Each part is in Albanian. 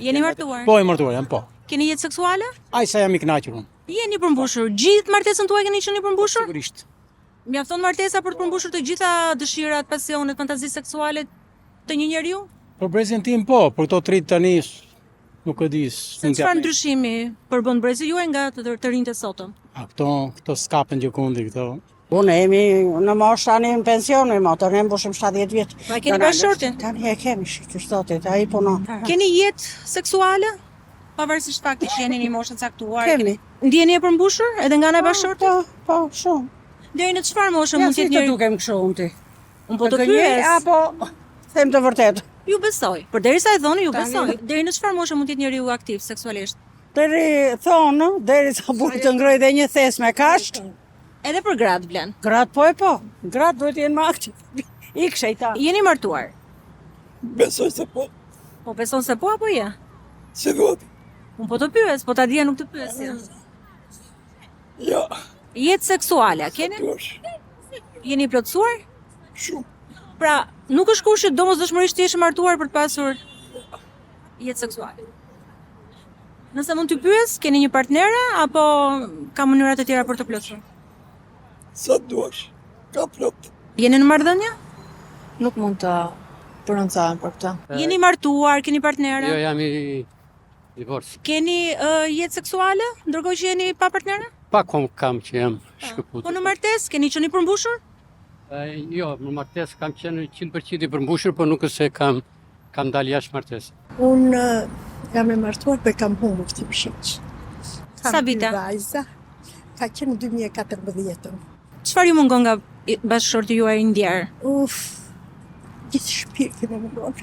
Jeni martuar? Po, e martuar jam, po. Keni jetë seksuale? Aj sa jam i kënaqur unë. Jeni përmbushur. Gjithë martesën tuaj keni qenë i përmbushur? Sigurisht. Mjafton martesa për të përmbushur të gjitha dëshirat, pasionet, fantazitë seksuale të një njeriu? Për brezin tim po, për këto trit tani nuk e di. Se çfarë ndryshimi përbën brezi juaj nga të rinjtë e sotëm? Këto skapen gjëkundi këto. Unë jemi në moshë tani në pension, të ne mbushim 70 vjetë. Pa keni bashkëshortin? Tani e kemi qështotit, a i punon. Keni jetë seksuale? Pavarësisht faktit që jeni një moshë të caktuar. Kemi. Ndjeni e përmbushur edhe nga ana bashkëshortit? Po, shumë. Deri në çfarë moshë mund të jetë Ja, si të njëri? dukem kështu unë ti. Unë po të pyes. Apo, them të vërtetë. Ju besoj. Përderisa e thoni, ju besoj. Deri në çfarë moshë mund të jetë njeriu aktiv seksualisht? Deri sa buri të ngroj dhe një thes me kasht. Edhe për gratë vlen. Gratë po. Gratë duhet jenë më aktiv. Ik shejtan. Jeni martuar? Besoj se po, Po beson se po apo je? se voti. Unë po të pyes, po ta dija nuk të pyesja. Ja, Jetë seksuale, a keni? duash, Jeni i plotësuar? shumë. Pra, nuk është kushit domosdoshmërisht të jesh i martuar për të pasur jetë seksuale. Nëse mund të pyes, keni një partnere apo ka mënyra të tjera për të plotësuar? Sa duash, ka plot. Jeni në marrëdhënie? Nuk mund të prononcojmë për këtë. Jeni martuar, keni partnere? Jo, jam i divorc. Keni jetë seksuale, ndërkohë që jeni pa partnere? Pa kam që jam shkëput. Po në martesë keni qenë i përmbushur? Jo, në martes kam qenë 100% i përmbushur, por nuk është se kam dalë jashtë martes. Unë jam e martuar për kam humbur këtë mëshiq. Sa vite? Vajza, ka qenë 2014. Çfarë ju mungon nga bashkëshorti juaj i ndjer? Gjithë shpirtin e mungon.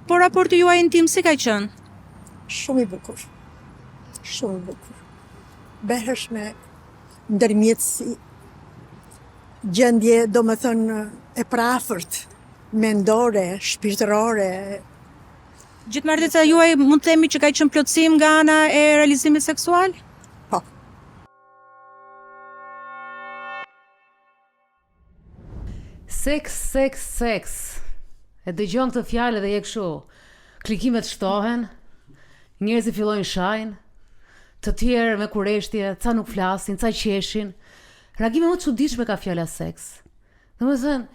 Po raporti juaj intim si ka qenë? Shumë i bukur. Shumë i bukur. Behesh me ndërmjetësi, gjendje do më thënë e prafërt, mendore, shpirtërore. Gjithë martesa juaj mund të themi që ka qenë plotësim nga ana e realizimit seksual? Po. Seks. E dëgjon këtë fjalë dhe je kështu. Klikimet shtohen, njerëzit fillojnë shajnë, të tjerë me kureshtje, ca nuk flasin, ca qeshin. Reagime më të çuditshme ka fjala seks. Domethënë,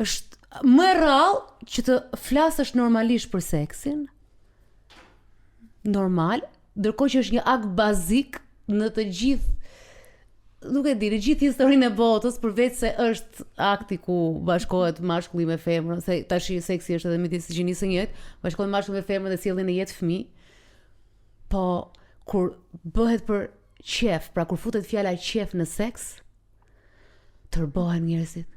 është më e rrallë që të flasësh normalisht për seksin. Normal, ndërkohë që është një akt bazik në të gjithë, nuk e di, në gjithë historinë e botës, përveç se është akti ku bashkohet mashkulli me femrën, se tash seksi është edhe midis gjinisë së njëjtë, bashkohet mashkulli me femrën dhe sjellin në jetë fëmijë. Po kur bëhet për qef, pra kur futet fjala qef në seks, tërbohen njerëzit.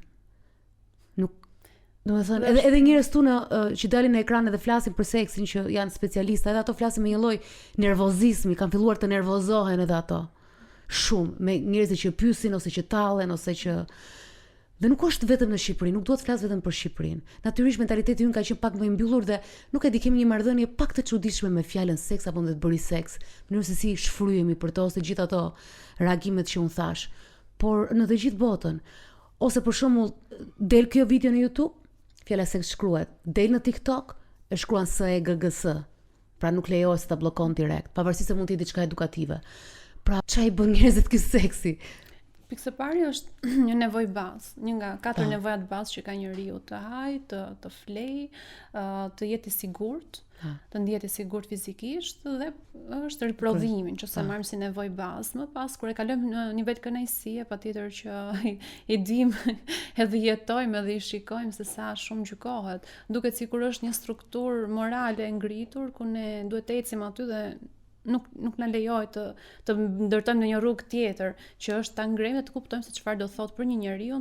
Domethënë, edhe njerëz tu që dalin në ekran edhe flasin për seksin, që janë specialistë, edhe ato flasin me një lloj nervozizmi, kanë filluar të nervozohen edhe ato. Shumë, me njerëzit që pyesin ose që tallen ose që dhe nuk është vetëm në Shqipëri, nuk duhet të flas vetëm për Shqipërinë. Natyrisht mentaliteti ynë ka qenë pak më i mbyllur dhe nuk e di, kemi një marrëdhënie pak të çuditshme me fjalën seks apo të bëri seks, në mënyrë se si shfryhemi për to ose gjithë ato reagimet që unë thash. Por në të gjithë botën, ose për shembull del kjo video në YouTube, fjala seks shkruhet, del në TikTok, e shkruan SEGGS. Pra nuk lejohet se ta bllokon direkt, pavarësisht se mund të jetë diçka edukative. Pra, çfarë i bën njerëzit ky seksi? Pikë së pari është një nevojë bazë, një nga 4 nevojat bazë që ka njeriu, të haj, të flej, të jetë i sigurt, të ndihet i sigurt fizikisht dhe është riprodhimi, nëse marrim si nevojë bazë. Më pas kur e kalojmë në nivel kënaqësie, patjetër që i dim edhe jetojmë edhe i shikojmë se sa shumë gjykohet. Duket sikur është një strukturë morale e ngritur ku ne duhet të ecim aty dhe nuk na lejohet të ndërtojmë në një rrugë tjetër, që është ta ngrejmë dhe të kuptojmë se çfarë do thotë për një njeriu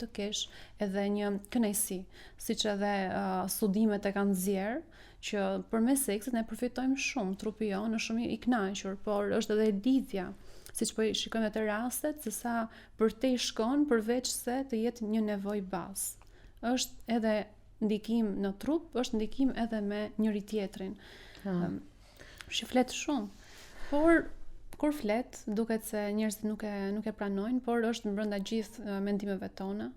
të kesh edhe një kënaqësi, siç edhe studimet e kanë nxjerrë që përmes seksit ne përfitojmë shumë, trupi jonë është shumë i kënaqur, por është edhe lidhja, siç po i shikojmë atë rastet, se sa përtej shkon përveç se të jetë një nevojë bazë. Është edhe ndikim në trup, është ndikim edhe me njëri tjetrin. Shi flet shumë, por kur flet, duket se njerëzit nuk e pranojnë, por është brenda gjithë mendimeve tona.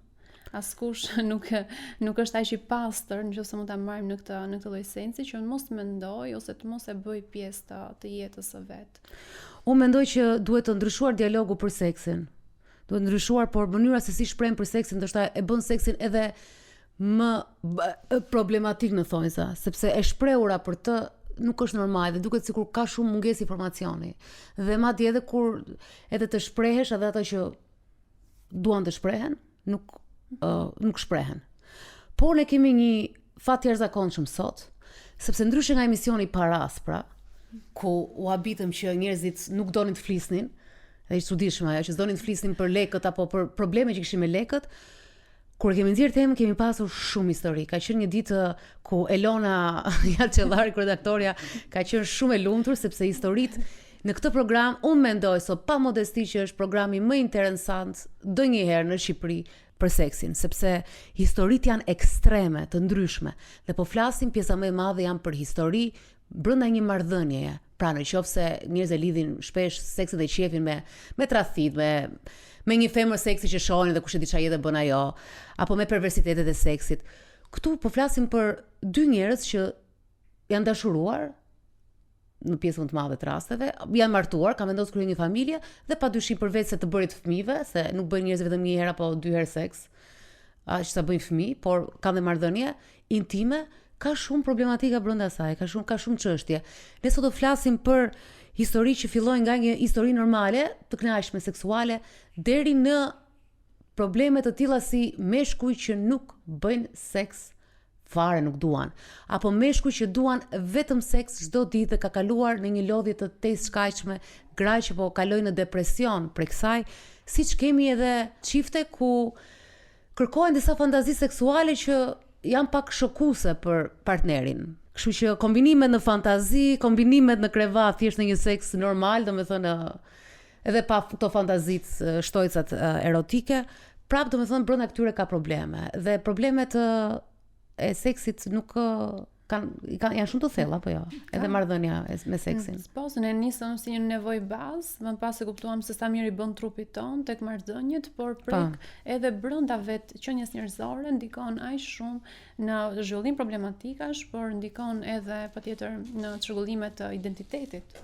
askush nuk është aq i pastër, nëse mund ta marrim në këtë lloj sensi, që mos mendoj ose të mos e bëj pjesë të jetës së vet. Unë mendoj që duhet të ndryshuar dialogu për seksin. Duhet ndryshuar, por mënyra se si shprehim për seksin ndoshta e bën seksin edhe më problematik në thonjza, sepse e shprehura për të nuk është normal dhe duket sikur ka shumë mungesë informacioni. Dhe madje edhe kur edhe të shprehesh, edhe ata që duan të shprehen, nuk shprehen. Por ne kemi një fat të jashtëzakonshëm sot, sepse ndryshe nga emisioni Paras, pra, ku u habitëm që njerëzit nuk donin të flisnin, dhe ishte çuditshme ajo që s'donin të flisnin për lekët apo për probleme që kishin me lekët. Kur kemi nxjerrë temën, kemi pasur shumë histori. Ka qenë një ditë ku Elona Jaçellari, redaktoria, ka qenë shumë e lumtur sepse historitë në këtë program unë mendoj pa modesti që është programi më interesant ndonjëherë në Shqipëri për seksin, sepse historitë janë ekstreme, të ndryshme. Dhe po flasim, pjesa më e madhe janë për histori brenda një marrëdhënieje. Pra në qoftë se njerëzit e lidhin shpesh seksin dhe qefin me tradhtit, me një femër seksi që shohin dhe kush e di çfarë jetë bën ajo, apo me perversitetet e seksit. Këtu po flasim për dy njerëz që janë dashuruar në pjesën të madhe të rasteve, janë martuar, kanë vendosur të kryejnë një familje dhe padyshim përveç se të bërit fëmijëve, se nuk bëjnë njerëz vetëm një herë apo dy herë seks, aq sa bëjnë fëmijë, por kanë dhe marrëdhënie intime, ka shumë problematika brenda saj, ka shumë çështje. Ne sot do flasim për histori që fillojnë nga një histori normale, të kënaqshme seksuale, deri në probleme të tilla si meshkuj që nuk bëjnë seks fare, nuk duan, apo meshkuj që duan vetëm seks çdo ditë dhe ka kaluar në një lodhje të tezshkaqshme, gra që po kalojnë në depresion prej kësaj, siç kemi edhe çifte ku kërkojnë disa fantazi seksuale që janë pak shokuese për partnerin. Kështu që kombinimet në fantazi, kombinimet në krevat, thjesht në një seks normal, domethënë edhe pa këto fantazitë shtojcat erotike, prap domethënë brenda këtyre ka probleme. Dhe problemet e seksit nuk janë shumë të thella, apo jo? Edhe marrëdhënia me seksin. Spozën e nisëm si një nevojë bazë, më pas e kuptuam se sa mirë i bën trupit ton tek marrëdhëniet, por prek edhe brenda vetë qenies njerëzore ndikon aq shumë në zhvillim problematikash, por ndikon edhe patjetër në çrregullimet të identitetit.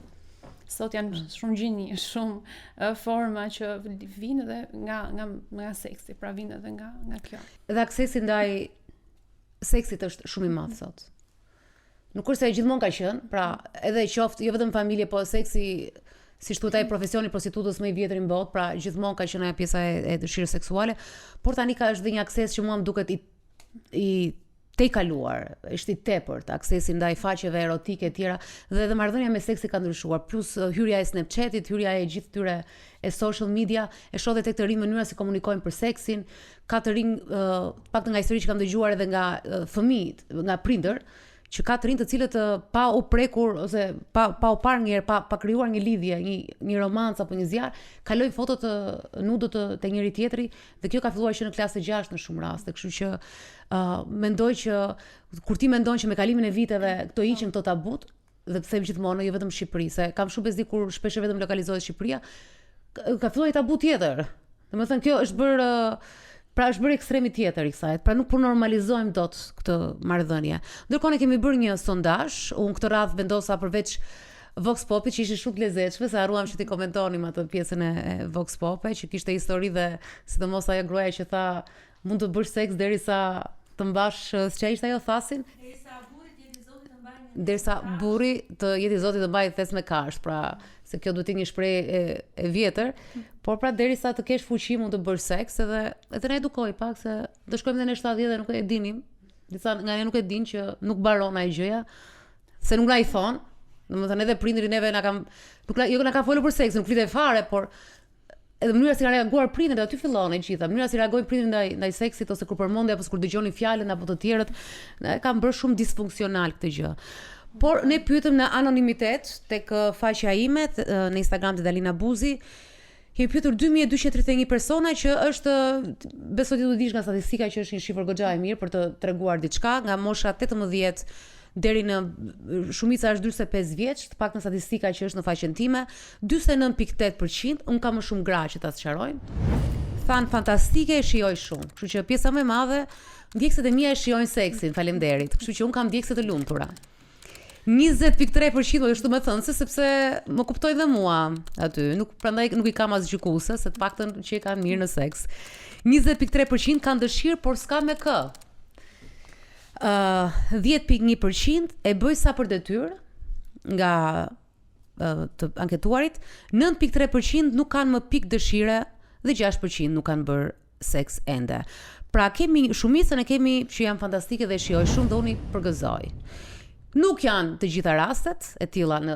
Sot janë shumë gjini, shumë forma që vinë edhe nga seksi, pra vinë edhe nga kjo. Dhe aksesi ndaj seksit është shumë i madh sot. Nuk është se gjithmonë ka qenë, pra edhe qoftë jo vetëm familje, po seksi, siç thuhet ai profesioni prostitutës më i vjetër në botë, pra gjithmonë ka qenë ajo pjesa e dëshirës seksuale, por tani ka është dhe një akses që mua më duket i tejkaluar, është i tepërt, aksesi ndaj faqeve erotike e tjera, dhe edhe marrëdhënia me seksi ka ndryshuar, plus hyrja e Snapchatit, hyrja e gjithë këtyre e social media, e shoh edhe tek të rinj mënyra si komunikojnë për seksin, ka të rinj, pak nga histori që kam dëgjuar edhe nga fëmijët, nga prindër, që ka të rinj të cilët pa u prekur ose pa u parë një herë, pa krijuar një lidhje, një romancë apo një zjarr, kalojnë foto të nudo të njëri tjetri dhe kjo ka filluar që në klasë 6 në shumë raste, kështu që mendoj që kur ti mendon që me kalimin e viteve këto hiqen këto tabut, dhe të them gjithmonë jo vetëm në Shqipëri, se kam shumë bezi kur shpesh vetëm lokalizohet Shqipëria, ka filluar një tabu tjetër. Domethënë kjo është bërë ekstremi tjetër i kësaj, pra nuk po normalizojmë dot këtë marrëdhënie. Ndërkohë ne kemi bërë një sondazh, unë këtë radhë vendosa përveç Vox Popit, që ishte shumë të lezetshme, se harruam që ti komentonim atë pjesën e Vox Popit, që kishte histori dhe sidomos ajo gruaja që tha mund të bësh seks derisa të mbash, ç'ka ishte ajo thasin? Derisa burri të jeti Zoti të mbajë thes me kasht, pra se kjo duhet të një shprehje e vjetër, por pra derisa të kesh fuqi mund të bësh seks, edhe na edukoi pak se do shkojmë edhe në 70 dhe nuk e dinim. Disa nga ne nuk e dinë që nuk baron ai gjëja, se nuk na i thon. Domethënë edhe prindrit neve na ka folur për seks, nuk flitet fare, por edhe mënyra si ka reaguar prindërit, aty fillon e gjitha. Mënyra si reagojnë prindërit ndaj seksit ose kur përmendin apo kur dëgjonin fjalën apo të tjerët, kanë bërë shumë disfunksional këtë gjë. Por ne pyetëm në anonimitet tek faqja ime në Instagram të Dalina Buzi. Kemi pyetur 2231 persona, që është, besoj ti do dish nga statistika që është një shifër goxha e mirë për të treguar diçka, nga mosha 18 deri në shumica është 45 vjeç, të paktën statistika që është në faqen time, 49.8%, unë kam më shumë gra që ta sqarojnë. than fantastike, e shijoj shumë. Kështu që pjesa më e madhe, ndjekësit e mia e shijojnë seksin, faleminderit. Kështu që un kam ndjekëse të lumtura. 20.3% është më thënë, sepse më kuptoj dhe mua aty, prandaj nuk i kam as gjykuese, se të paktën që i kanë mirë në seks. 20.3% kanë dëshirë, por s'ka me kë. 10.1% e bëj sa për detyrë nga të anketuarit, 9.3% nuk kanë më pikë dëshire dhe 6% nuk kanë bërë seks ende. Pra kemi shumicën e kemi që janë fantastike dhe shijoj shumë dhe unë i përgëzoj. Nuk janë të gjitha rastet e tilla në